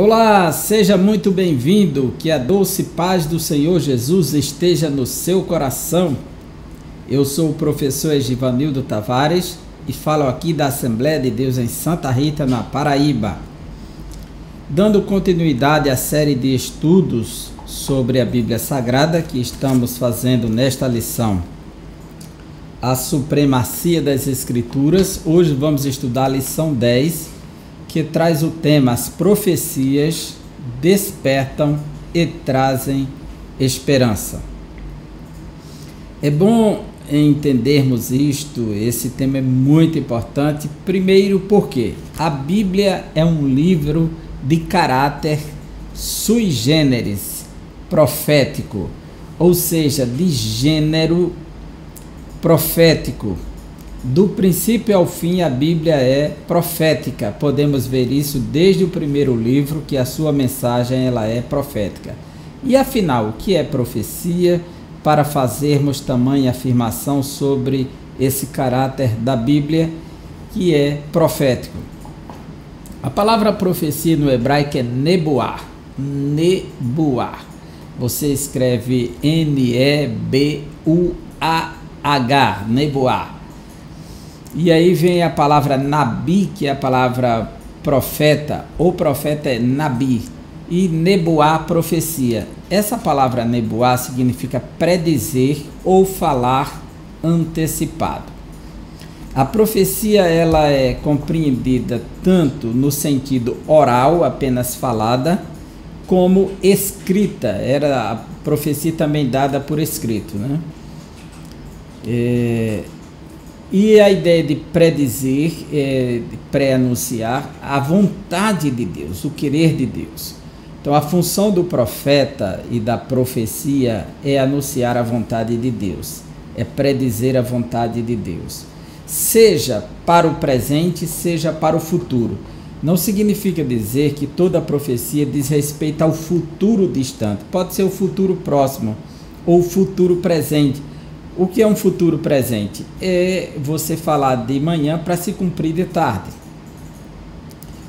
Olá, seja muito bem-vindo, que a doce paz do Senhor Jesus esteja no seu coração. Eu sou o professor Egivanildo Tavares e falo aqui da Assembleia de Deus em Santa Rita, na Paraíba. Dando continuidade à série de estudos sobre a Bíblia Sagrada que estamos fazendo nesta lição, a supremacia das Escrituras. Hoje vamos estudar a lição 10, que traz o tema: as profecias despertam e trazem esperança. É bom entendermos isto, esse tema é muito importante. Primeiro, porque a Bíblia é um livro de caráter sui generis, profético, ou seja, de gênero profético. Do princípio ao fim, a Bíblia é profética. Podemos ver isso desde o primeiro livro, que a sua mensagem ela é profética. E afinal, o que é profecia? Para fazermos tamanha afirmação sobre esse caráter da Bíblia, que é profético. A palavra profecia no hebraico é nebuá. Nebuá. Você escreve N-E-B-U-A-H, nebuá. E aí vem a palavra nabi, que é a palavra profeta. O profeta é nabi. E nebuá, profecia. Essa palavra nebuá significa predizer ou falar antecipado. A profecia ela é compreendida tanto no sentido oral, apenas falada, como escrita. Era a profecia também dada por escrito, né? E a ideia de predizer, de pré-anunciar a vontade de Deus, o querer de Deus. Então, a função do profeta e da profecia é anunciar a vontade de Deus, é predizer a vontade de Deus, seja para o presente, seja para o futuro. Não significa dizer que toda profecia diz respeito ao futuro distante, pode ser o futuro próximo ou o futuro presente. O que é um futuro presente? É você falar de manhã para se cumprir de tarde.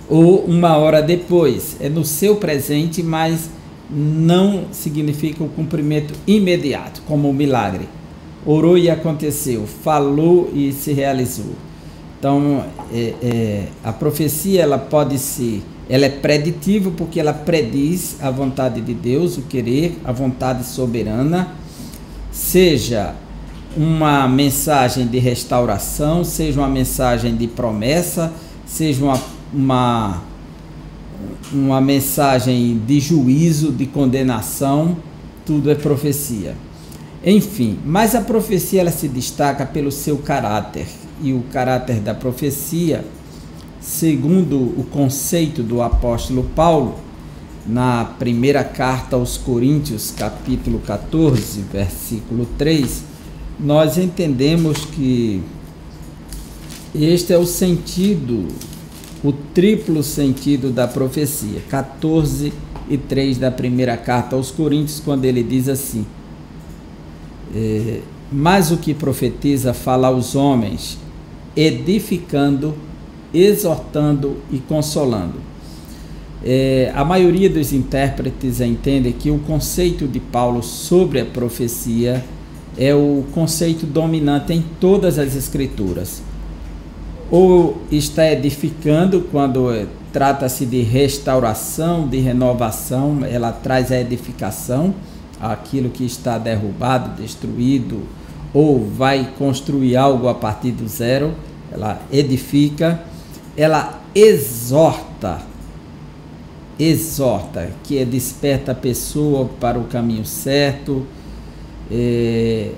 Ou uma hora depois. É no seu presente, mas não significa o cumprimento imediato, como um milagre. Orou e aconteceu, falou e se realizou. Então, a profecia ela é preditiva porque ela prediz a vontade de Deus, o querer, a vontade soberana, seja uma mensagem de restauração, seja uma mensagem de promessa, seja uma mensagem de juízo, de condenação, tudo é profecia. Enfim, mas a profecia ela se destaca pelo seu caráter, e o caráter da profecia, segundo o conceito do apóstolo Paulo, na primeira carta aos Coríntios, capítulo 14, versículo 3, nós entendemos que este é o sentido, o triplo sentido da profecia. 14 e 3 da primeira carta aos Coríntios, quando ele diz assim: mas o que profetiza fala aos homens, edificando, exortando e consolando. A maioria dos intérpretes entende que o conceito de Paulo sobre a profecia é o conceito dominante em todas as escrituras. Ou está edificando, quando trata-se de restauração, de renovação, ela traz a edificação, aquilo que está derrubado, destruído, ou vai construir algo a partir do zero, ela edifica. Ela exorta, que desperta a pessoa para o caminho certo,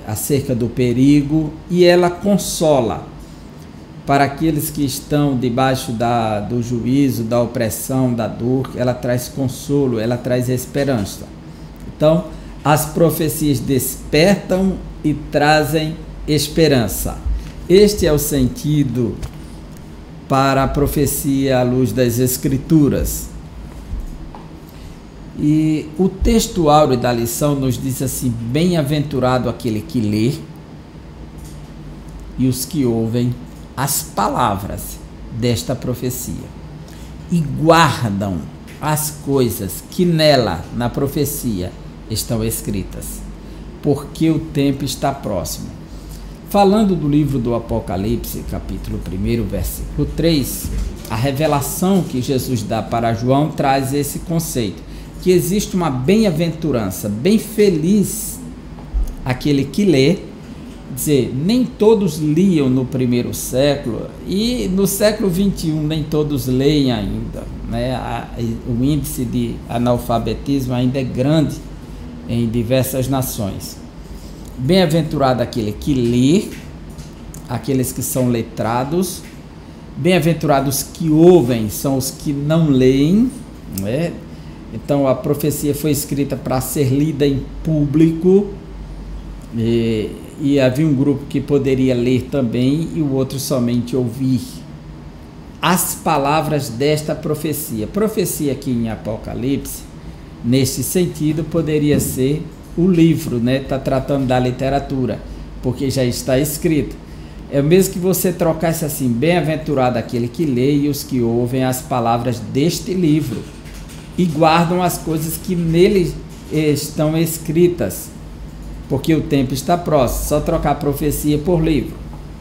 acerca do perigo, e ela consola para aqueles que estão debaixo do juízo, da opressão, da dor. Ela traz consolo, ela traz esperança. Então, as profecias despertam e trazem esperança. Este é o sentido para a profecia à luz das Escrituras. E o texto áureo da lição nos diz assim: bem-aventurado aquele que lê e os que ouvem as palavras desta profecia e guardam as coisas que nela, na profecia, estão escritas, porque o tempo está próximo. Falando do livro do Apocalipse, capítulo 1, versículo 3, a revelação que Jesus dá para João traz esse conceito, que existe uma bem-aventurança, bem feliz aquele que lê. Dizer, nem todos liam no primeiro século, e no século XXI nem todos leem ainda, né? O índice de analfabetismo ainda é grande em diversas nações. Bem-aventurado aquele que lê, aqueles que são letrados. Bem-aventurados que ouvem são os que não leem, né? Então a profecia foi escrita para ser lida em público, e havia um grupo que poderia ler também e o outro somente ouvir as palavras desta profecia. Profecia aqui em Apocalipse, nesse sentido, poderia ser o livro, né? Está tratando da literatura, porque já está escrito. É mesmo que você trocasse assim: bem-aventurado aquele que lê e os que ouvem as palavras deste livro e guardam as coisas que nele estão escritas, porque o tempo está próximo. Só trocar profecia por livro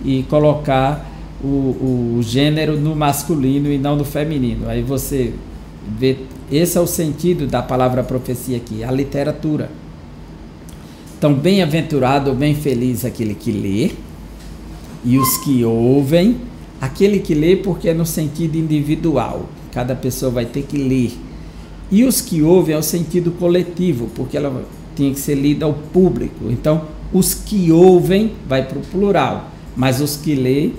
e colocar o gênero no masculino e não no feminino. Aí você vê, esse é o sentido da palavra profecia aqui, a literatura. Então, bem-aventurado ou bem feliz aquele que lê e os que ouvem. Aquele que lê porque é no sentido individual, cada pessoa vai ter que ler. E os que ouvem é o sentido coletivo, porque ela tinha que ser lida ao público. Então, os que ouvem vai para o plural, mas os que lê,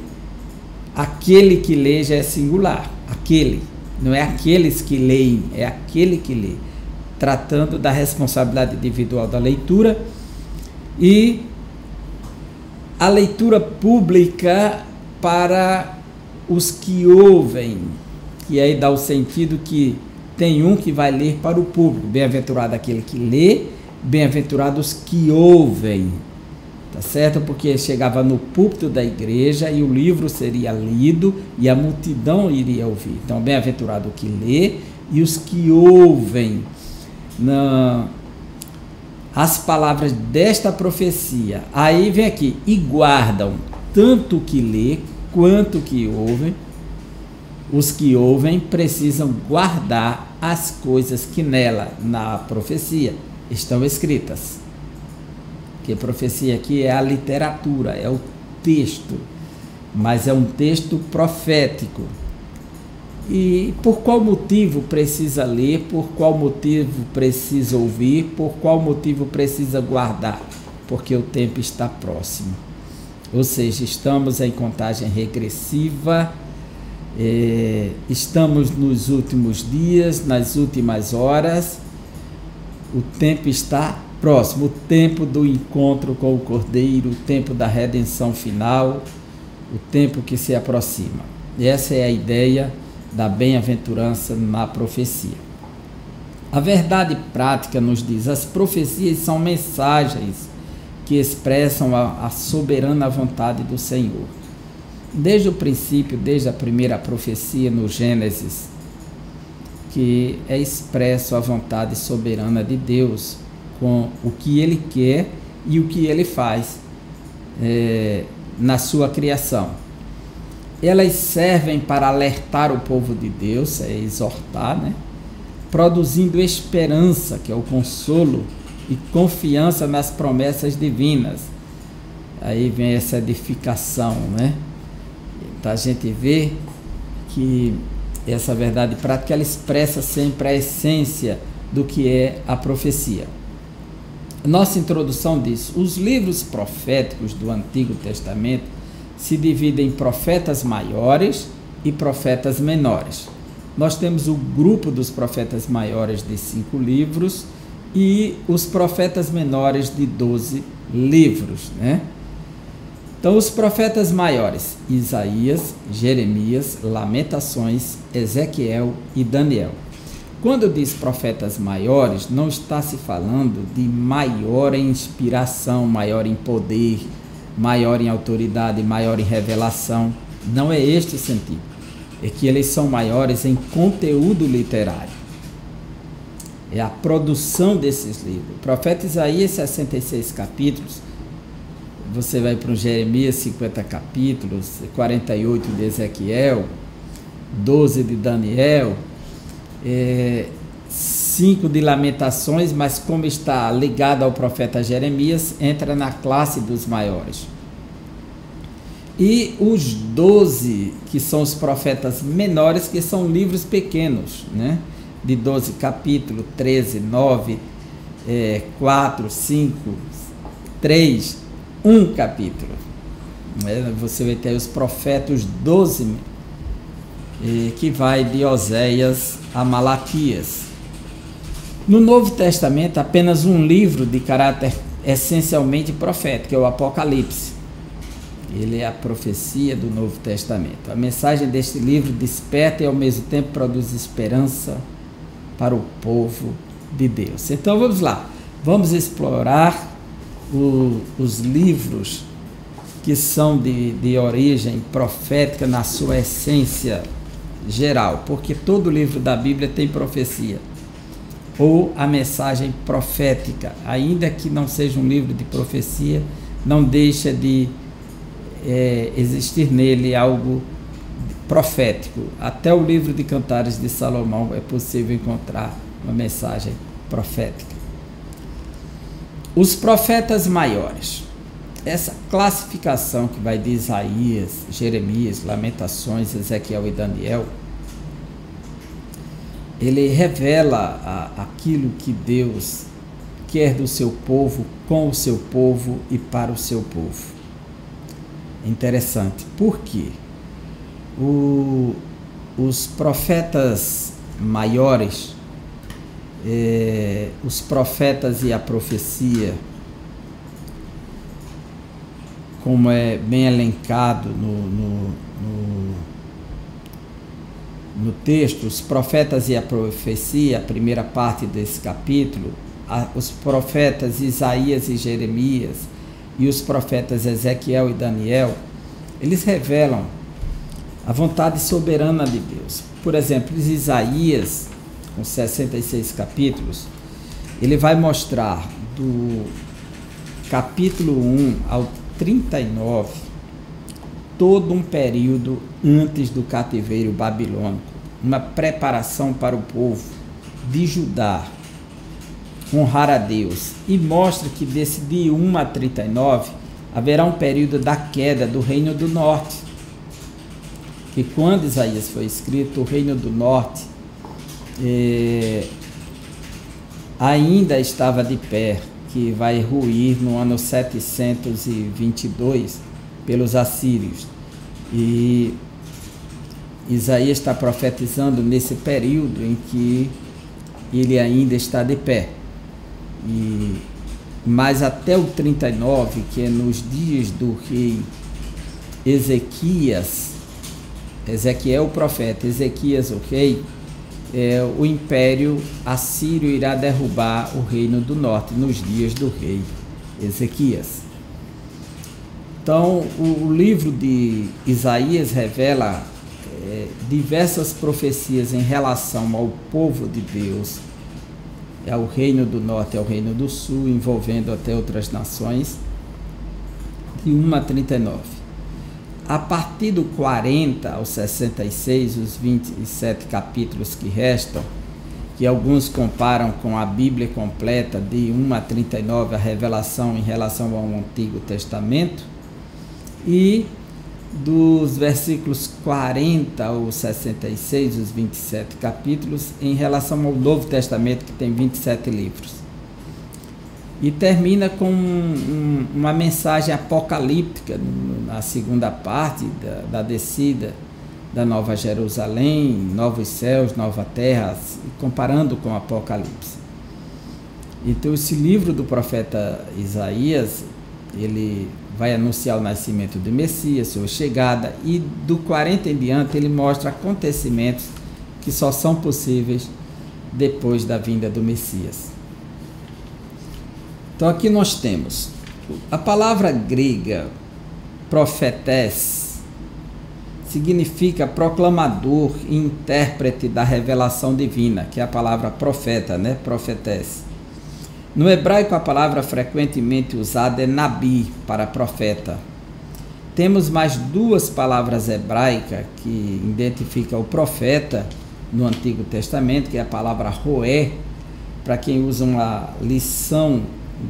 aquele que lê já é singular, aquele, não é aqueles que leem, é aquele que lê, tratando da responsabilidade individual da leitura. E a leitura pública para os que ouvem, que aí dá o sentido que tem um que vai ler para o público. Bem-aventurado aquele que lê, bem-aventurados que ouvem, tá certo? Porque chegava no púlpito da igreja e o livro seria lido e a multidão iria ouvir. Então, bem-aventurado o que lê e os que ouvem as palavras desta profecia. Aí vem aqui: e guardam tanto o que lê quanto o que ouvem. Os que ouvem precisam guardar as coisas que nela, na profecia, estão escritas. Porque profecia aqui é a literatura, é o texto, mas é um texto profético. E por qual motivo precisa ler, por qual motivo precisa ouvir, por qual motivo precisa guardar? Porque o tempo está próximo. Ou seja, estamos em contagem regressiva, estamos nos últimos dias, nas últimas horas, o tempo está próximo, o tempo do encontro com o Cordeiro, o tempo da redenção final, o tempo que se aproxima. Essa é a ideia da bem-aventurança na profecia. A verdade prática nos diz: as profecias são mensagens que expressam a soberana vontade do Senhor. Desde o princípio, desde a primeira profecia no Gênesis, que é expresso a vontade soberana de Deus com o que Ele quer e o que Ele faz na sua criação. Elas servem para alertar o povo de Deus, exortar, né? Produzindo esperança, que é o consolo, e confiança nas promessas divinas. Aí vem essa edificação, né? Então a gente vê que essa verdade prática ela expressa sempre a essência do que é a profecia. Nossa introdução diz: os livros proféticos do Antigo Testamento se dividem em profetas maiores e profetas menores. Nós temos o grupo dos profetas maiores de 5 livros e os profetas menores de 12 livros, né? Então, os profetas maiores: Isaías, Jeremias, Lamentações, Ezequiel e Daniel. Quando diz profetas maiores, não está se falando de maior em inspiração, maior em poder, maior em autoridade, maior em revelação. Não é este o sentido. É que eles são maiores em conteúdo literário. é a produção desses livros. O profeta Isaías, 66 capítulos, você vai para o Jeremias, 50 capítulos, 48 de Ezequiel, 12 de Daniel, 5 de Lamentações, mas como está ligado ao profeta Jeremias, entra na classe dos maiores. E os 12, que são os profetas menores, que são livros pequenos, né? De 12 capítulos, 13, 9, 4, 5, 3, 1 capítulo. Você vai ter os profetas, os 12, que vai de Oséias a Malaquias. No Novo Testamento, apenas um livro de caráter essencialmente profético, que é o Apocalipse. Ele é a profecia do Novo Testamento. A mensagem deste livro desperta e ao mesmo tempo produz esperança para o povo de Deus. Então vamos lá, vamos explorar os livros que são de origem profética na sua essência geral, porque todo livro da Bíblia tem profecia, ou a mensagem profética, ainda que não seja um livro de profecia, não deixa de existir nele algo profético. Até o livro de Cantares de Salomão é possível encontrar uma mensagem profética. Os profetas maiores, essa classificação que vai de Isaías, Jeremias, Lamentações, Ezequiel e Daniel, ele revela aquilo que Deus quer do seu povo, com o seu povo e para o seu povo. Interessante, porque os profetas maiores, os profetas e a profecia, como é bem elencado no texto, os profetas e a profecia, a primeira parte desse capítulo, os profetas Isaías e Jeremias e os profetas Ezequiel e Daniel, eles revelam a vontade soberana de Deus. Por exemplo, Isaías, com 66 capítulos, ele vai mostrar do capítulo 1 ao 39 todo um período antes do cativeiro babilônico, uma preparação para o povo de Judá honrar a Deus, e mostra que desse de 1 a 39 haverá um período da queda do Reino do Norte, que quando Isaías foi escrito, o Reino do Norte ainda estava de pé, que vai ruir no ano 722 pelos assírios. E Isaías está profetizando nesse período em que ele ainda está de pé. Mas até o 39, que é nos dias do rei Ezequias, Ezequiel o profeta, Ezequias o rei, o império assírio irá derrubar o reino do norte nos dias do rei Ezequias. Então, o livro de Isaías revela diversas profecias em relação ao povo de Deus, ao reino do norte e ao reino do sul, envolvendo até outras nações, de 1 a 39. A partir do 40 ao 66, os 27 capítulos que restam, que alguns comparam com a Bíblia completa, de 1 a 39, a revelação em relação ao Antigo Testamento, e dos versículos 40 ao 66, os 27 capítulos, em relação ao Novo Testamento, que tem 27 livros. E termina com uma mensagem apocalíptica na segunda parte da descida da Nova Jerusalém, novos céus, nova terra, comparando com o Apocalipse. Então, esse livro do profeta Isaías, ele vai anunciar o nascimento do Messias, sua chegada, e do 40 em diante ele mostra acontecimentos que só são possíveis depois da vinda do Messias. Então aqui nós temos a palavra grega profetés, significa proclamador e intérprete da revelação divina, que é a palavra profeta, né? Profetesse. No hebraico, a palavra frequentemente usada é nabi, para profeta. Temos mais duas palavras hebraicas que identificam o profeta no Antigo Testamento, que é a palavra roé. Para quem usa uma lição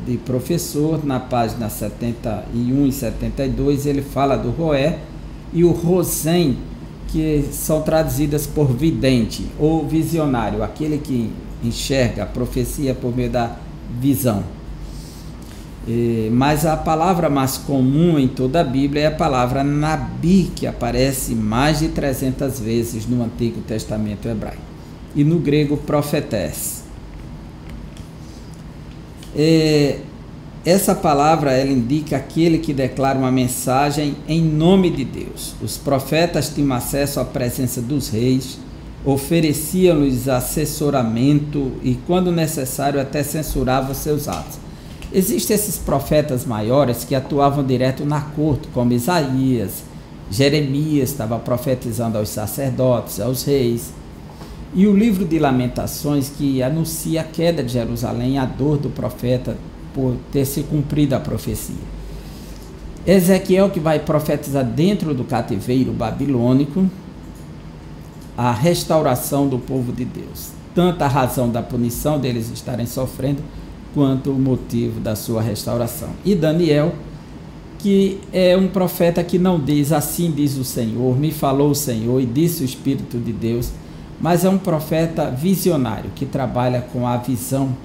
de professor, na página 71 e 72, ele fala do roé, e o rosém, que são traduzidas por vidente ou visionário, aquele que enxerga a profecia por meio da visão. Mas a palavra mais comum em toda a Bíblia é a palavra nabi, que aparece mais de 300 vezes no Antigo Testamento hebraico, e no grego profetesse. Essa palavra ela indica aquele que declara uma mensagem em nome de Deus. Os profetas tinham acesso à presença dos reis, ofereciam-lhes assessoramento e, quando necessário, até censuravam seus atos. Existem esses profetas maiores que atuavam direto na corte, como Isaías. Jeremias estava profetizando aos sacerdotes, aos reis. E o livro de Lamentações, que anuncia a queda de Jerusalém, a dor do profeta por ter se cumprido a profecia. Ezequiel, que vai profetizar dentro do cativeiro babilônico a restauração do povo de Deus, tanto a razão da punição deles estarem sofrendo, quanto o motivo da sua restauração. E Daniel, que é um profeta que não diz assim diz o Senhor, me falou o Senhor e disse o Espírito de Deus, mas é um profeta visionário que trabalha com a visão.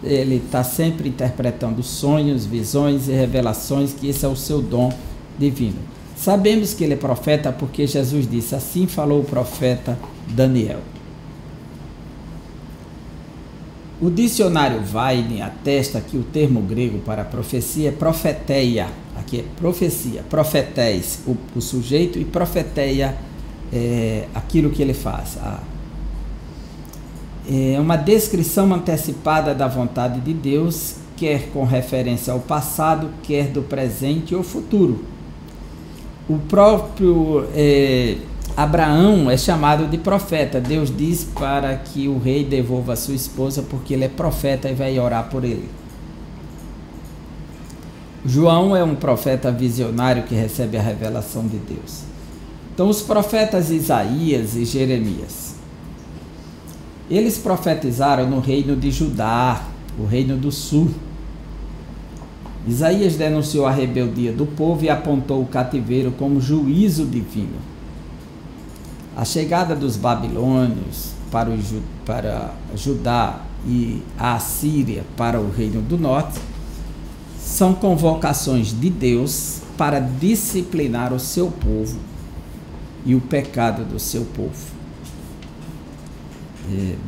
Ele está sempre interpretando sonhos, visões e revelações, que esse é o seu dom divino. Sabemos que ele é profeta porque Jesus disse, assim falou o profeta Daniel. O dicionário Weine atesta que o termo grego para profecia é profeteia, aqui é profecia, profetés, o sujeito, e profeteia é aquilo que ele faz. É uma descrição antecipada da vontade de Deus, quer com referência ao passado, quer do presente ou futuro. O próprio Abraão é chamado de profeta. Deus diz para que o rei devolva a sua esposa, porque ele é profeta e vai orar por ele. João é um profeta visionário que recebe a revelação de Deus. Então, os profetas Isaías e Jeremias, eles profetizaram no reino de Judá, o reino do sul. Isaías denunciou a rebeldia do povo e apontou o cativeiro como juízo divino. A chegada dos babilônios para Judá e a Assíria para o reino do norte são convocações de Deus para disciplinar o seu povo e o pecado do seu povo.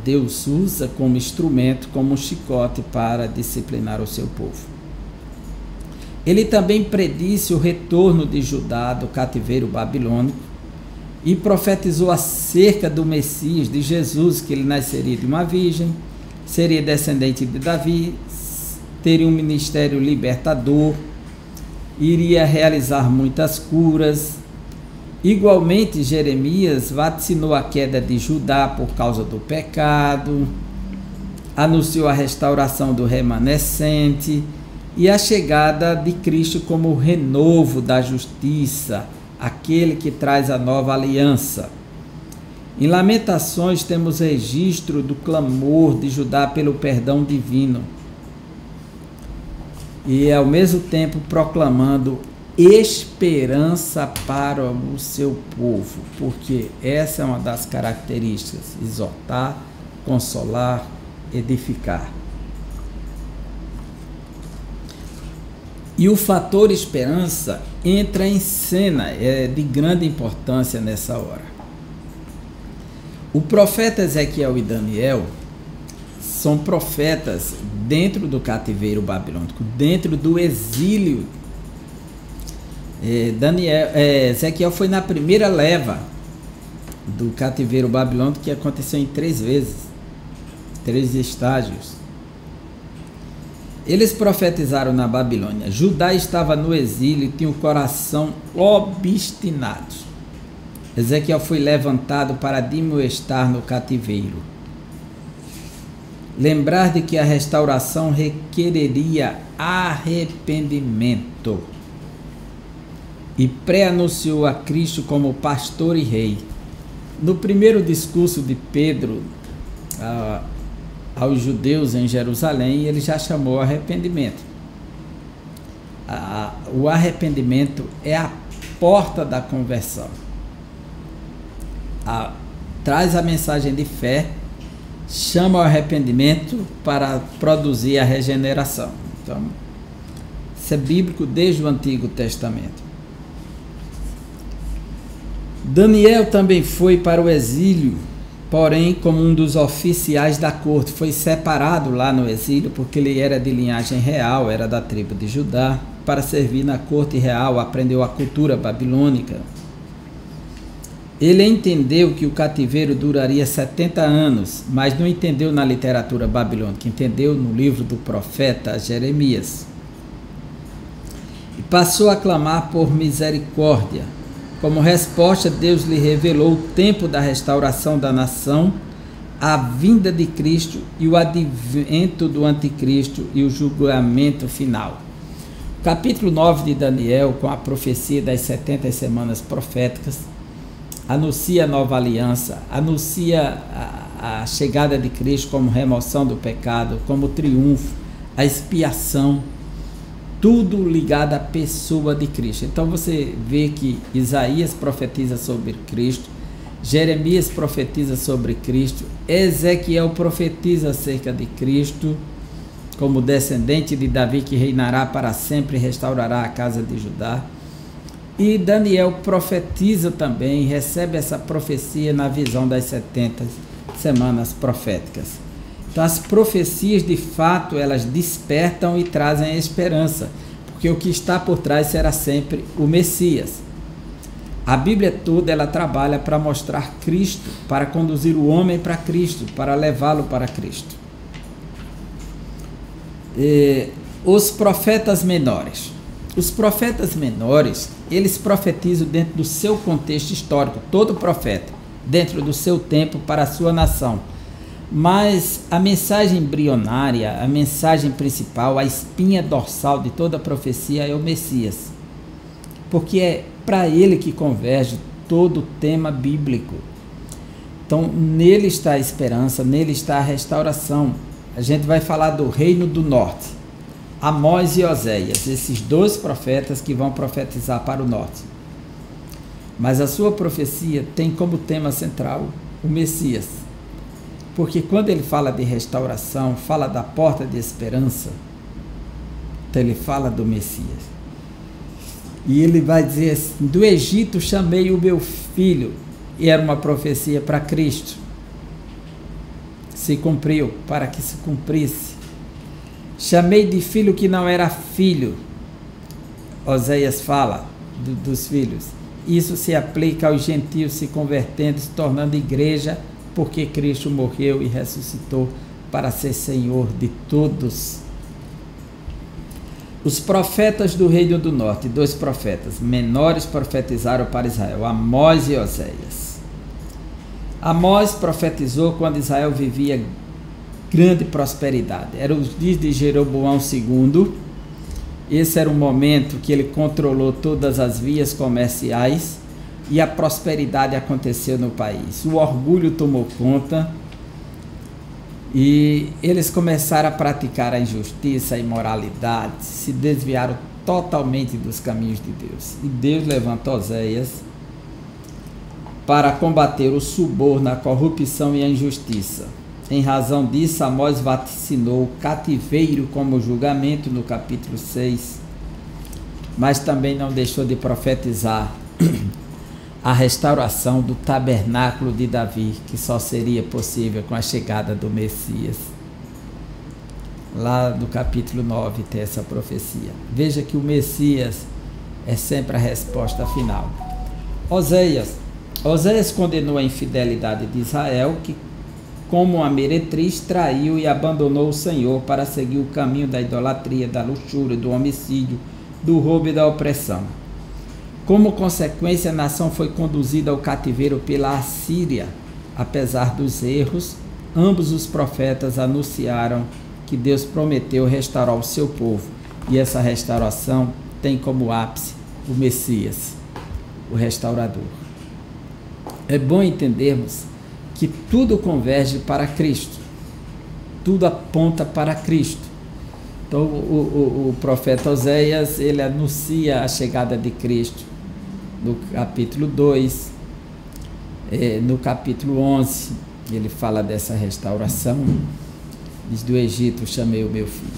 Deus usa como instrumento, como um chicote para disciplinar o seu povo. Ele também predisse o retorno de Judá do cativeiro babilônico e profetizou acerca do Messias, de Jesus, que ele nasceria de uma virgem, seria descendente de Davi, teria um ministério libertador, iria realizar muitas curas. Igualmente, Jeremias vaticinou a queda de Judá por causa do pecado, anunciou a restauração do remanescente e a chegada de Cristo como o renovo da justiça, aquele que traz a nova aliança. Em Lamentações temos registro do clamor de Judá pelo perdão divino e ao mesmo tempo proclamando esperança para o seu povo, porque essa é uma das características: exortar, consolar, edificar. E o fator esperança entra em cena, é de grande importância nessa hora. O profeta Ezequiel e Daniel são profetas dentro do cativeiro babilônico, dentro do exílio. Ezequiel foi na primeira leva do cativeiro babilônico, que aconteceu em 3 vezes, 3 estágios. Eles profetizaram na Babilônia. Judá estava no exílio e tinha o coração obstinado. Ezequiel foi levantado para admoestar no cativeiro. Lembrar de que a restauração requereria arrependimento. E pré-anunciou a Cristo como pastor e rei. No primeiro discurso de Pedro aos judeus em Jerusalém, ele já chamou arrependimento. O arrependimento é a porta da conversão. Traz a mensagem de fé, chama o arrependimento para produzir a regeneração. Então, isso é bíblico desde o Antigo Testamento. Daniel também foi para o exílio, porém como um dos oficiais da corte. Foi separado lá no exílio porque ele era de linhagem real, era da tribo de Judá, para servir na corte real, aprendeu a cultura babilônica. Ele entendeu que o cativeiro duraria 70 anos, mas não entendeu na literatura babilônica, entendeu no livro do profeta Jeremias. E passou a clamar por misericórdia. Como resposta, Deus lhe revelou o tempo da restauração da nação, a vinda de Cristo e o advento do anticristo e o julgamento final. O capítulo 9 de Daniel, com a profecia das 70 semanas proféticas, anuncia a nova aliança, anuncia a chegada de Cristo como remoção do pecado, como triunfo, a expiação, tudo ligado à pessoa de Cristo. Então você vê que Isaías profetiza sobre Cristo, Jeremias profetiza sobre Cristo, Ezequiel profetiza acerca de Cristo, como descendente de Davi que reinará para sempre e restaurará a casa de Judá. E Daniel profetiza também, recebe essa profecia na visão das 70 semanas proféticas. Então as profecias de fato elas despertam e trazem esperança, porque o que está por trás será sempre o Messias. A Bíblia toda ela trabalha para mostrar Cristo, para conduzir o homem para Cristo, para levá-lo para Cristo. Os profetas menores. Os profetas menores, eles profetizam dentro do seu contexto histórico, todo profeta, dentro do seu tempo para a sua nação. Mas a mensagem embrionária, a mensagem principal, a espinha dorsal de toda a profecia é o Messias. Porque é para ele que converge todo o tema bíblico. Então, nele está a esperança, nele está a restauração. A gente vai falar do Reino do Norte, Amós e Oséias, esses dois profetas que vão profetizar para o norte. Mas a sua profecia tem como tema central o Messias. Porque quando ele fala de restauração, fala da porta de esperança, então ele fala do Messias. E ele vai dizer assim: do Egito chamei o meu filho, e era uma profecia para Cristo. Se cumpriu, para que se cumprisse. Chamei de filho que não era filho. Oséias fala dos filhos. Isso se aplica aos gentios se convertendo, se tornando igreja, porque Cristo morreu e ressuscitou para ser Senhor de todos. Os profetas do Reino do Norte, dois profetas menores profetizaram para Israel, Amós e Oséias. Amós profetizou quando Israel vivia grande prosperidade. Eram os dias de Jeroboão II. Esse era o momento que ele controlou todas as vias comerciais e a prosperidade aconteceu no país. O orgulho tomou conta e eles começaram a praticar a injustiça, a imoralidade, se desviaram totalmente dos caminhos de Deus. E Deus levantou Oséias para combater o suborno, a corrupção e a injustiça. Em razão disso, Amós vaticinou o cativeiro como julgamento no capítulo 6, mas também não deixou de profetizar a restauração do tabernáculo de Davi, que só seria possível com a chegada do Messias. Lá no capítulo 9 tem essa profecia. Veja que o Messias é sempre a resposta final. Oséias condenou a infidelidade de Israel, que como uma meretriz traiu e abandonou o Senhor para seguir o caminho da idolatria, da luxúria, do homicídio, do roubo e da opressão. Como consequência, a nação foi conduzida ao cativeiro pela Assíria. Apesar dos erros, ambos os profetas anunciaram que Deus prometeu restaurar o seu povo. E essa restauração tem como ápice o Messias, o restaurador. É bom entendermos que tudo converge para Cristo. Tudo aponta para Cristo. Então, o profeta Oséias, ele anuncia a chegada de Cristo no capítulo 2, no capítulo 11, ele fala dessa restauração. Diz: do Egito chamei o meu filho.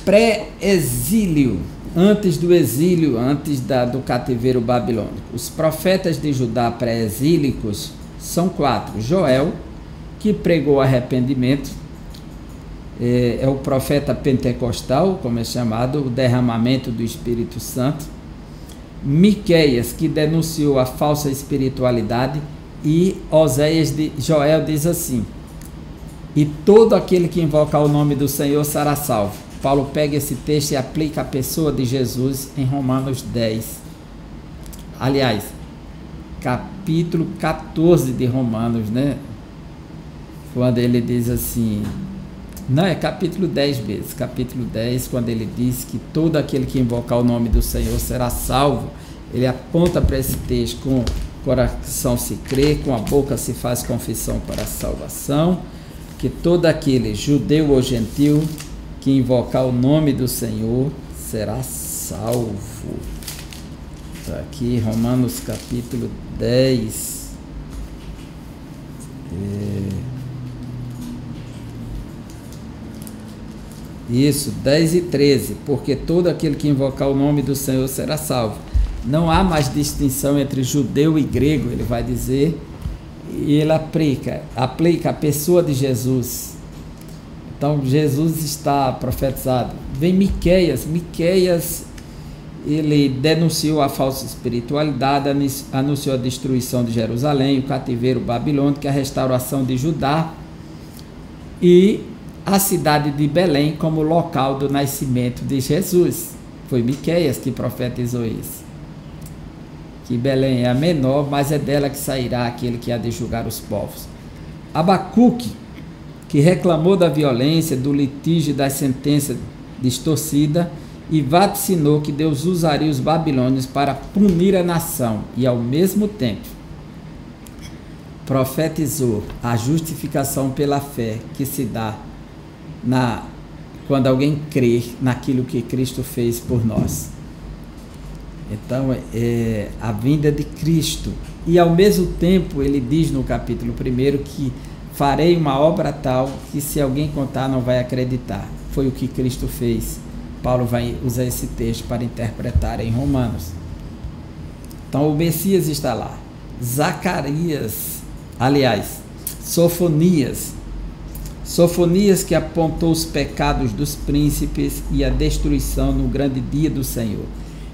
Pré-exílio, antes do exílio, antes do cativeiro babilônico. Os profetas de Judá pré-exílicos são 4. Joel, que pregou arrependimento, é o profeta pentecostal, como é chamado, o derramamento do Espírito Santo. Miqueias, que denunciou a falsa espiritualidade, e Joel diz assim: e todo aquele que invocar o nome do Senhor será salvo. Paulo pega esse texto e aplica a pessoa de Jesus em Romanos 10. Aliás, capítulo 14 de Romanos, né? Quando ele diz assim, não, é capítulo 10 vezes, capítulo 10, quando ele diz que todo aquele que invocar o nome do Senhor será salvo, ele aponta para esse texto: com o coração se crê, com a boca se faz confissão para a salvação, que todo aquele, judeu ou gentil, que invocar o nome do Senhor será salvo. Está aqui, Romanos capítulo 10. Isso, 10 e 13. Porque todo aquele que invocar o nome do Senhor será salvo. Não há mais distinção entre judeu e grego, ele vai dizer. E ele aplica a pessoa de Jesus. Então, Jesus está profetizado. Vem Miqueias, ele denunciou a falsa espiritualidade, anunciou a destruição de Jerusalém, o cativeiro babilônico, a restauração de Judá e a cidade de Belém como local do nascimento de Jesus. Foi Miqueias que profetizou isso. Que Belém é a menor, mas é dela que sairá aquele que há de julgar os povos. Abacuque, que reclamou da violência, do litígio, da sentença distorcida, e vaticinou que Deus usaria os babilônios para punir a nação, e ao mesmo tempo profetizou a justificação pela fé que se dá quando alguém crê naquilo que Cristo fez por nós. Então, é a vinda de Cristo. E ao mesmo tempo, ele diz no capítulo 1 que farei uma obra tal que, se alguém contar, não vai acreditar. Foi o que Cristo fez. Paulo vai usar esse texto para interpretar em Romanos. Então, o Messias está lá. Sofonias que apontou os pecados dos príncipes e a destruição no grande dia do Senhor.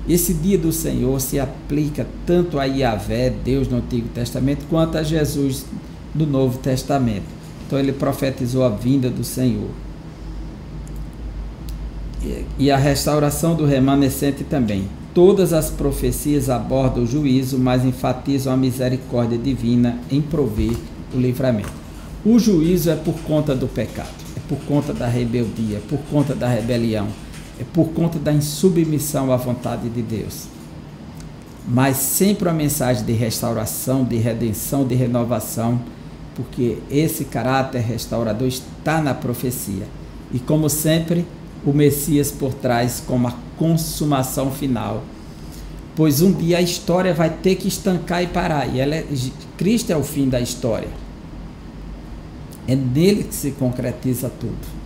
Esse dia do Senhor se aplica tanto a Yahvé, Deus no Antigo Testamento, quanto a Jesus do Novo Testamento. Então ele profetizou a vinda do Senhor. E a restauração do remanescente também. Todas as profecias abordam o juízo, mas enfatizam a misericórdia divina em prover o livramento. O juízo é por conta do pecado, é por conta da rebeldia, é por conta da rebelião, é por conta da insubmissão à vontade de Deus. Mas sempre uma mensagem de restauração, de redenção, de renovação, porque esse caráter restaurador está na profecia. E como sempre, o Messias por trás como a consumação final. Pois um dia a história vai ter que estancar e parar. E Cristo é o fim da história. É nele que se concretiza tudo.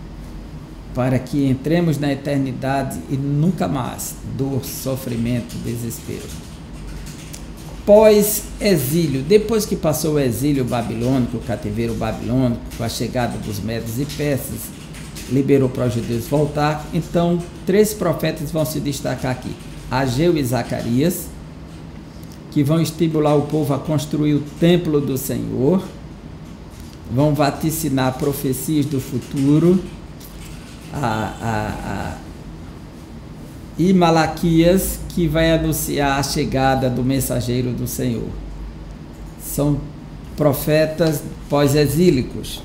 Para que entremos na eternidade e nunca mais dor, sofrimento, desespero. Pós-exílio, depois que passou o exílio babilônico, o cativeiro babilônico, com a chegada dos medos e persas, liberou para os judeus voltar. Então, 3 profetas vão se destacar aqui: Ageu e Zacarias, que vão estimular o povo a construir o templo do Senhor, vão vaticinar e Malaquias, que vai anunciar a chegada do mensageiro do Senhor. São profetas pós-exílicos.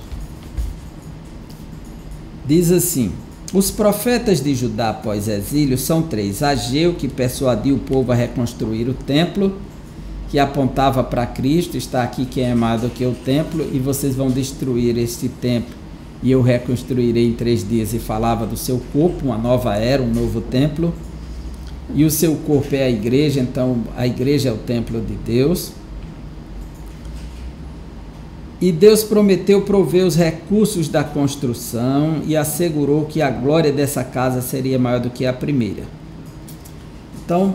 Diz assim: os profetas de Judá pós-exílio são 3. Ageu, que persuadiu o povo a reconstruir o templo, que apontava para Cristo. Está aqui quem é maior do que o templo, e vocês vão destruir este templo, e eu reconstruirei em 3 dias. E falava do seu corpo, uma nova era, um novo templo. E o seu corpo é a igreja, então a igreja é o templo de Deus. E Deus prometeu prover os recursos da construção e assegurou que a glória dessa casa seria maior do que a primeira. Então,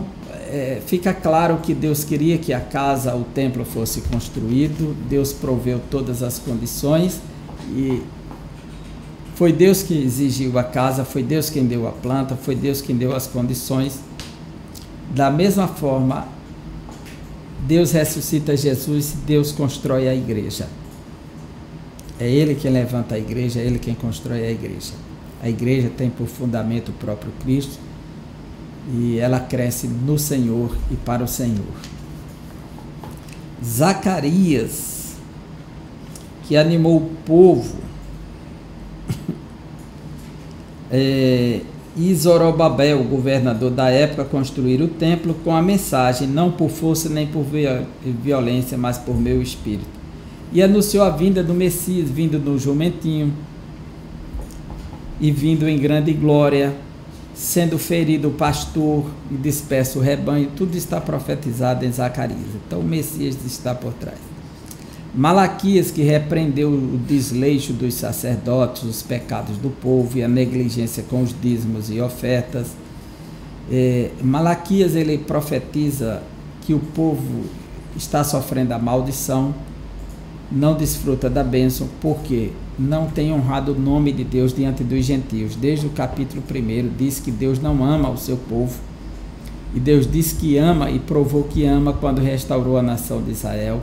fica claro que Deus queria que a casa, o templo fosse construído. Deus proveu todas as condições e foi Deus que exigiu a casa, foi Deus quem deu a planta, foi Deus quem deu as condições. Da mesma forma, Deus ressuscita Jesus e Deus constrói a igreja. É Ele quem levanta a igreja, é Ele quem constrói a igreja. A igreja tem por fundamento o próprio Cristo e ela cresce no Senhor e para o Senhor. Zacarias, que animou o povo, e Zorobabel, o governador da época, construir o templo com a mensagem: não por força nem por violência, mas por meu espírito. E anunciou a vinda do Messias, vindo no jumentinho, e vindo em grande glória, sendo ferido o pastor e disperso o rebanho. Tudo está profetizado em Zacarias. Então o Messias está por trás. Malaquias, que repreendeu o desleixo dos sacerdotes, os pecados do povo e a negligência com os dízimos e ofertas. Malaquias, ele profetiza que o povo está sofrendo a maldição, não desfruta da bênção, porque não tem honrado o nome de Deus diante dos gentios. Desde o capítulo 1 diz que Deus não ama o seu povo, e Deus diz que ama e provou que ama quando restaurou a nação de Israel.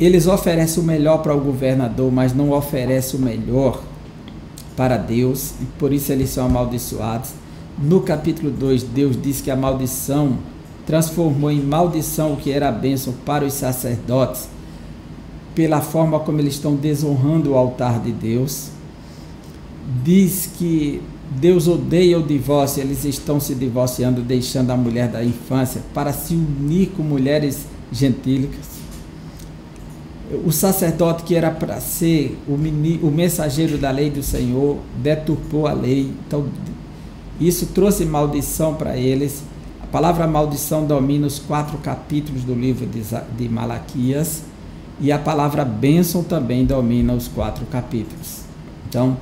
Eles oferecem o melhor para o governador, mas não oferecem o melhor para Deus, e por isso eles são amaldiçoados. No capítulo 2, Deus diz que a maldição transformou em maldição o que era a bênção para os sacerdotes, pela forma como eles estão desonrando o altar de Deus. Diz que Deus odeia o divórcio, eles estão se divorciando, deixando a mulher da infância para se unir com mulheres gentílicas. O sacerdote, que era para ser o mensageiro da lei do Senhor, deturpou a lei. Então isso trouxe maldição para eles. A palavra maldição domina os 4 capítulos do livro de Malaquias, e a palavra bênção também domina os 4 capítulos. Então,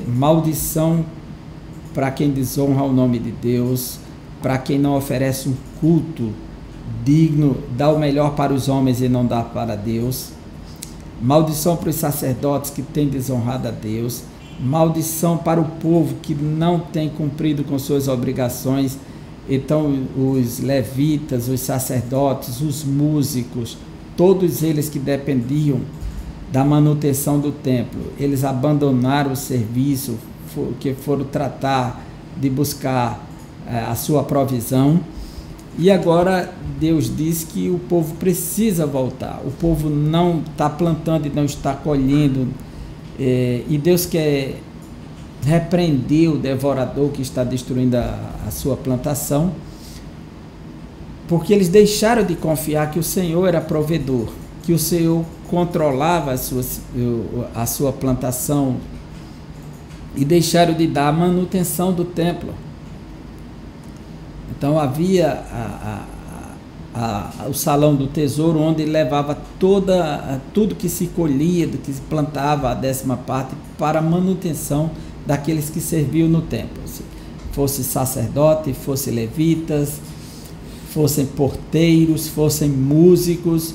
maldição para quem desonra o nome de Deus, para quem não oferece um culto digno, dá o melhor para os homens e não dá para Deus. Maldição para os sacerdotes que têm desonrado a Deus. Maldição para o povo que não tem cumprido com suas obrigações. Então, os levitas, os sacerdotes, os músicos, todos eles que dependiam da manutenção do templo, eles abandonaram o serviço, que foram tratar de buscar a sua provisão. E agora Deus diz que o povo precisa voltar. O povo não está plantando e não está colhendo. E Deus quer repreender o devorador que está destruindo a sua plantação, porque eles deixaram de confiar que o Senhor era provedor, que o Senhor controlava a sua plantação, e deixaram de dar a manutenção do templo. Então havia o salão do tesouro, onde levava tudo que se colhia, do que se plantava, a 10ª parte, para a manutenção daqueles que serviam no templo. Fosse sacerdote, fossem levitas, fossem porteiros, fossem músicos.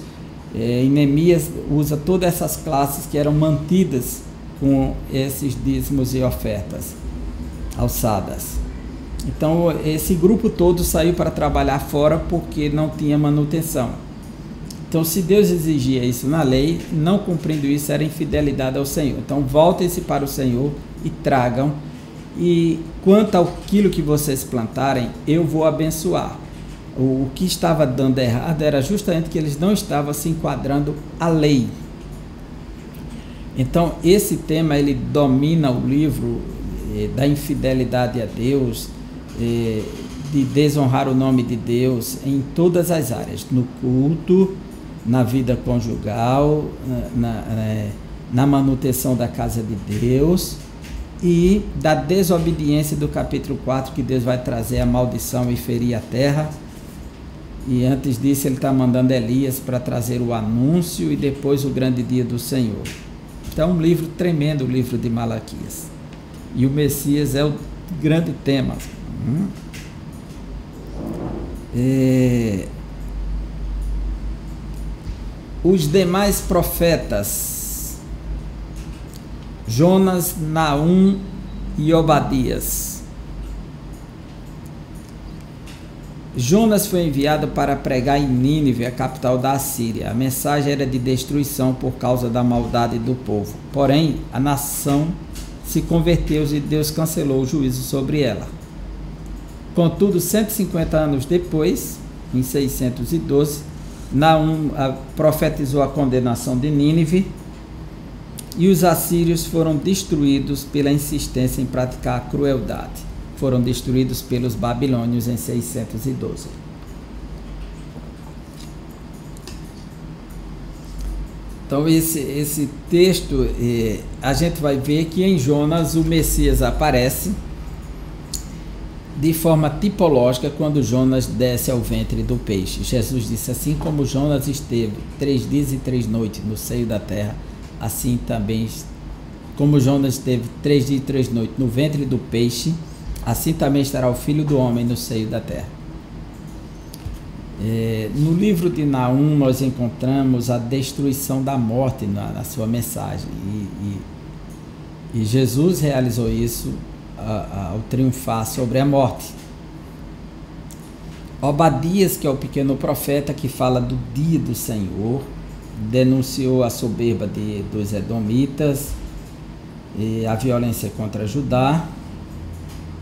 Neemias usa todas essas classes que eram mantidas com esses dízimos e ofertas alçadas. Então esse grupo todo saiu para trabalhar fora porque não tinha manutenção. Então, se Deus exigia isso na lei, não cumprindo isso era infidelidade ao Senhor. Então voltem-se para o Senhor e tragam, e quanto àquilo que vocês plantarem, eu vou abençoar. O que estava dando errado era justamente que eles não estavam se enquadrando à lei. Então, esse tema, ele domina o livro da infidelidade a Deus, de desonrar o nome de Deus em todas as áreas, no culto, na vida conjugal, na manutenção da casa de Deus, e da desobediência do capítulo 4, que Deus vai trazer a maldição e ferir a terra. E antes disso ele está mandando Elias para trazer o anúncio e depois o grande dia do Senhor. Então, um livro tremendo, o livro de Malaquias. E o Messias é o grande tema. Os demais profetas, Jonas, Naum e Obadias. Jonas foi enviado para pregar em Nínive, a capital da Assíria. A mensagem era de destruição por causa da maldade do povo. Porém, a nação se converteu e Deus cancelou o juízo sobre ela. Contudo, 150 anos depois, em 612, Naum profetizou a condenação de Nínive, e os assírios foram destruídos pela insistência em praticar a crueldade. Foram destruídos pelos babilônios em 612. Então, esse texto, a gente vai ver que em Jonas o Messias aparece de forma tipológica quando Jonas desce ao ventre do peixe. Jesus disse: assim como Jonas esteve 3 dias e 3 noites no seio da terra, assim também, como Jonas esteve 3 dias e 3 noites no ventre do peixe, assim também estará o Filho do Homem no seio da terra. No livro de Naum nós encontramos a destruição da morte na sua mensagem, e Jesus realizou isso ao triunfar sobre a morte. Obadias, que é o pequeno profeta que fala do dia do Senhor, denunciou a soberba dos edomitas, a violência contra Judá,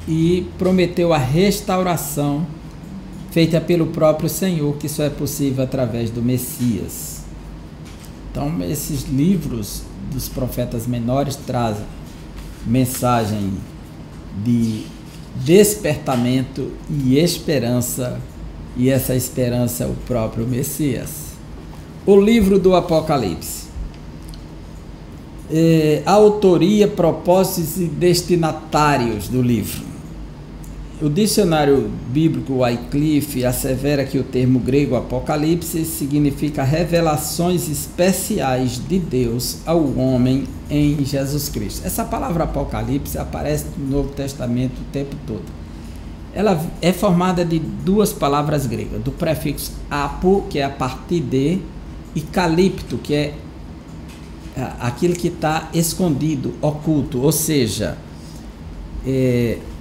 e prometeu a restauração feita pelo próprio Senhor, que só é possível através do Messias. Então, esses livros dos profetas menores trazem mensagem de despertamento e esperança, e essa esperança é o próprio Messias. O livro do Apocalipse. A autoria, propósitos e destinatários do livro. O dicionário bíblico Wycliffe assevera que o termo grego Apocalipse significa revelações especiais de Deus ao homem em Jesus Cristo. Essa palavra Apocalipse aparece no Novo Testamento o tempo todo. Ela é formada de duas palavras gregas, do prefixo apo, que é a partir de, e calipto, que é aquilo que está escondido, oculto, ou seja,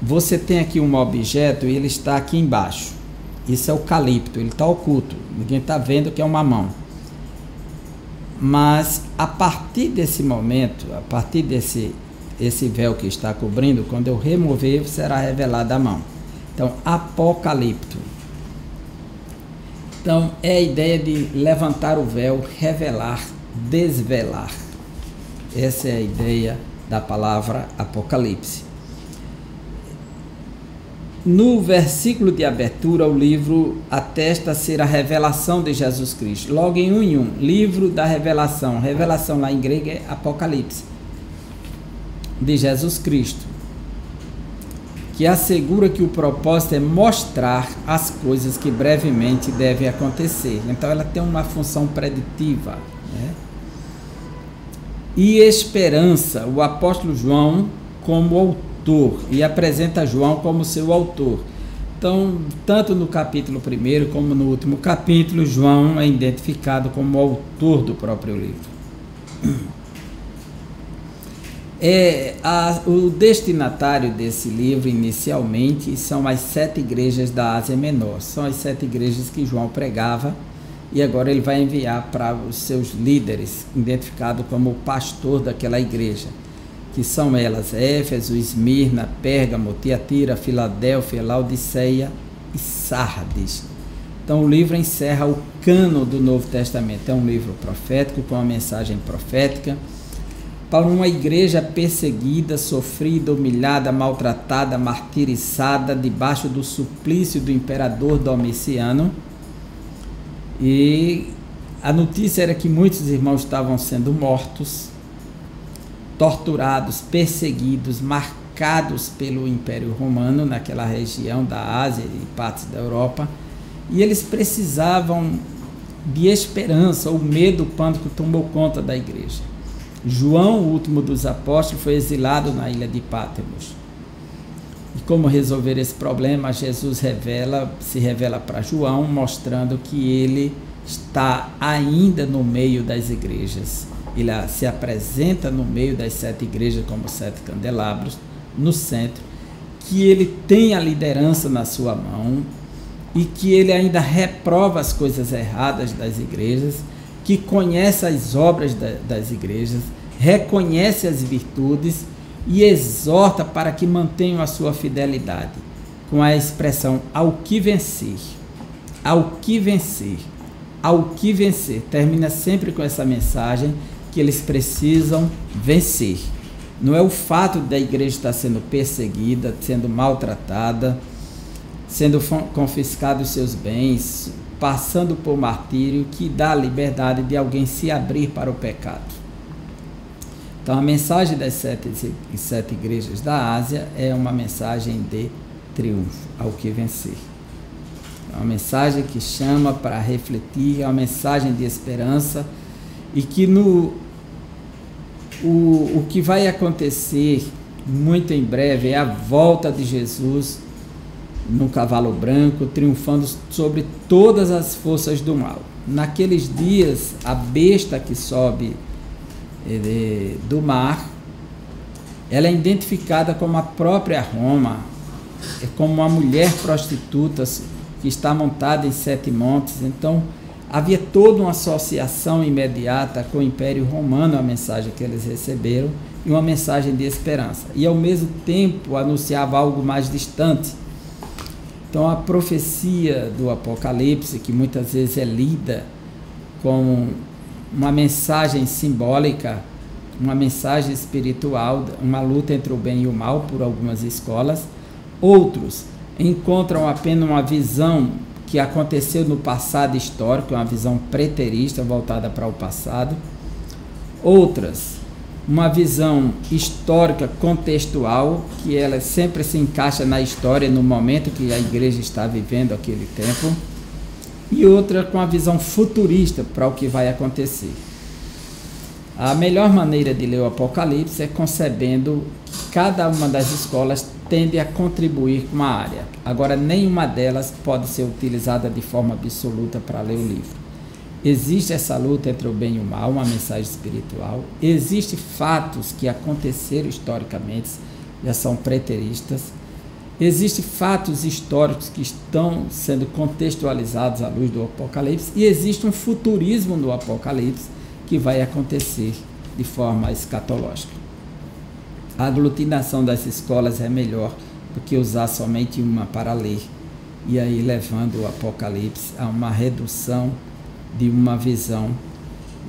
você tem aqui um objeto e ele está aqui embaixo. Isso é o calipto, ele está oculto, ninguém está vendo que é uma mão. Mas a partir desse momento, a partir desse véu que está cobrindo, quando eu remover, será revelada a mão. Então, apocalipto. Então, é a ideia de levantar o véu, revelar, desvelar. Essa é a ideia da palavra Apocalipse. No versículo de abertura, o livro atesta ser a revelação de Jesus Cristo. Logo em um, livro da revelação. Revelação lá em grego é Apocalipse, de Jesus Cristo, que assegura que o propósito é mostrar as coisas que brevemente devem acontecer. Então ela tem uma função preditiva, né? E esperança, o apóstolo João como autor, e apresenta João como seu autor. Então, tanto no capítulo 1 como no último capítulo, João é identificado como autor do próprio livro. O destinatário desse livro, inicialmente, são as 7 igrejas da Ásia Menor. São as 7 igrejas que João pregava, e agora ele vai enviar para os seus líderes, identificado como o pastor daquela igreja. que são elas Éfeso, Esmirna, Pérgamo, Tiatira, Filadélfia, Laodiceia e Sardes. Então o livro encerra o cânon do Novo Testamento. É um livro profético, com uma mensagem profética para uma igreja perseguida, sofrida, humilhada, maltratada, martirizada, debaixo do suplício do imperador Domiciano. E a notícia era que muitos irmãos estavam sendo mortos, torturados, perseguidos, marcados pelo Império Romano naquela região da Ásia e partes da Europa, e eles precisavam de esperança. O medo, o pânico tomou conta da igreja. João, o último dos apóstolos, foi exilado na ilha de Pátimos. E como resolver esse problema? Jesus se revela para João, mostrando que ele está ainda no meio das igrejas. Ele se apresenta no meio das 7 igrejas como 7 candelabros, no centro, que ele tem a liderança na sua mão e que ele ainda reprova as coisas erradas das igrejas, que conhece as obras das igrejas, reconhece as virtudes e exorta para que mantenham a sua fidelidade, com a expressão ao que vencer, ao que vencer, ao que vencer. Termina sempre com essa mensagem que eles precisam vencer. Não é o fato da igreja estar sendo perseguida, sendo maltratada, sendo confiscados seus bens, passando por martírio, que dá a liberdade de alguém se abrir para o pecado. Então a mensagem das 7 igrejas da Ásia é uma mensagem de triunfo, ao que vencer. É uma mensagem que chama para refletir, é uma mensagem de esperança, e que o que vai acontecer muito em breve é a volta de Jesus num cavalo branco, triunfando sobre todas as forças do mal. Naqueles dias, a besta que sobe do mar, ela é identificada como a própria Roma, como uma mulher prostituta que está montada em 7 montes. Então, havia toda uma associação imediata com o Império Romano, a mensagem que eles receberam, e uma mensagem de esperança. E, ao mesmo tempo, anunciava algo mais distante. Então, a profecia do Apocalipse, que muitas vezes é lida como uma mensagem simbólica, uma mensagem espiritual, uma luta entre o bem e o mal por algumas escolas, outros encontram apenas uma visão que aconteceu no passado histórico, uma visão preterista voltada para o passado. Outras, uma visão histórica contextual, que ela sempre se encaixa na história, no momento que a igreja está vivendo aquele tempo. E outra com a visão futurista para o que vai acontecer. A melhor maneira de ler o Apocalipse é concebendo que cada uma das escolas tende a contribuir com uma área. Agora, nenhuma delas pode ser utilizada de forma absoluta para ler o livro. Existe essa luta entre o bem e o mal, uma mensagem espiritual. Existem fatos que aconteceram historicamente, já são preteristas. Existem fatos históricos que estão sendo contextualizados à luz do Apocalipse. E existe um futurismo no Apocalipse que vai acontecer de forma escatológica. A aglutinação das escolas é melhor do que usar somente uma para ler, e aí levando o Apocalipse a uma redução de uma visão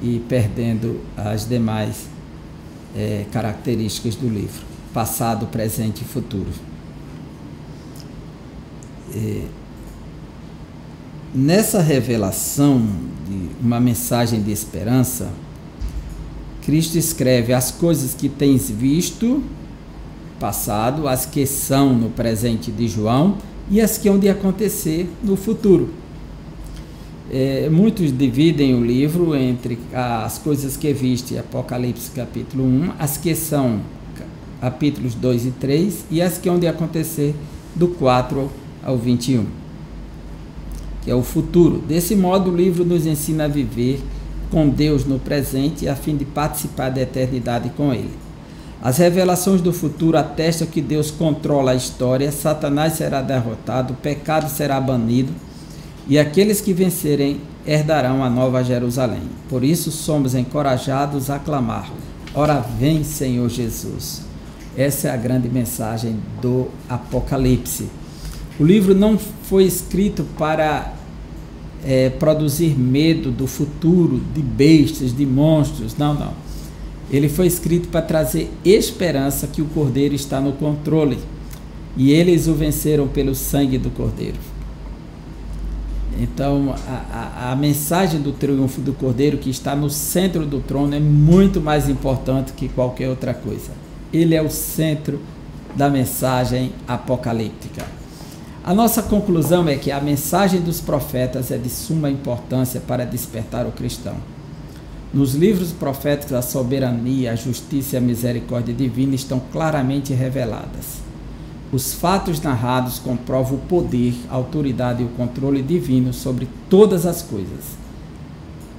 e perdendo as demais características do livro, passado, presente e futuro. Nessa revelação de uma mensagem de esperança, Cristo escreve as coisas que tens visto, passado, as que são no presente de João e as que hão de acontecer no futuro. Muitos dividem o livro entre as coisas que viste, Apocalipse capítulo 1, as que são capítulos 2 e 3 e as que hão de acontecer do 4 ao 21, que é o futuro. Desse modo, o livro nos ensina a viver com Deus no presente, a fim de participar da eternidade com Ele. As revelações do futuro atestam que Deus controla a história, Satanás será derrotado, o pecado será banido, e aqueles que vencerem herdarão a nova Jerusalém. Por isso, somos encorajados a clamar: Ora vem, Senhor Jesus. Essa é a grande mensagem do Apocalipse. O livro não foi escrito para produzir medo do futuro, de bestas, de monstros, não. Ele foi escrito para trazer esperança que o Cordeiro está no controle e eles o venceram pelo sangue do Cordeiro. Então, a mensagem do triunfo do Cordeiro, que está no centro do trono, é muito mais importante que qualquer outra coisa. Ele é o centro da mensagem apocalíptica. A nossa conclusão é que a mensagem dos profetas é de suma importância para despertar o cristão. Nos livros proféticos, a soberania, a justiça e a misericórdia divina estão claramente reveladas. Os fatos narrados comprovam o poder, a autoridade e o controle divino sobre todas as coisas.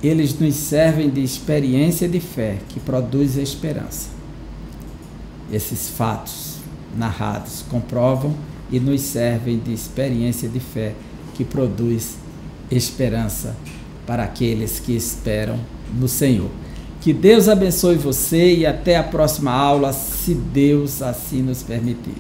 Eles nos servem de experiência de fé que produz esperança. Esses fatos narrados comprovam e nos servem de experiência de fé que produz esperança para aqueles que esperam no Senhor. Que Deus abençoe você e até a próxima aula, se Deus assim nos permitir.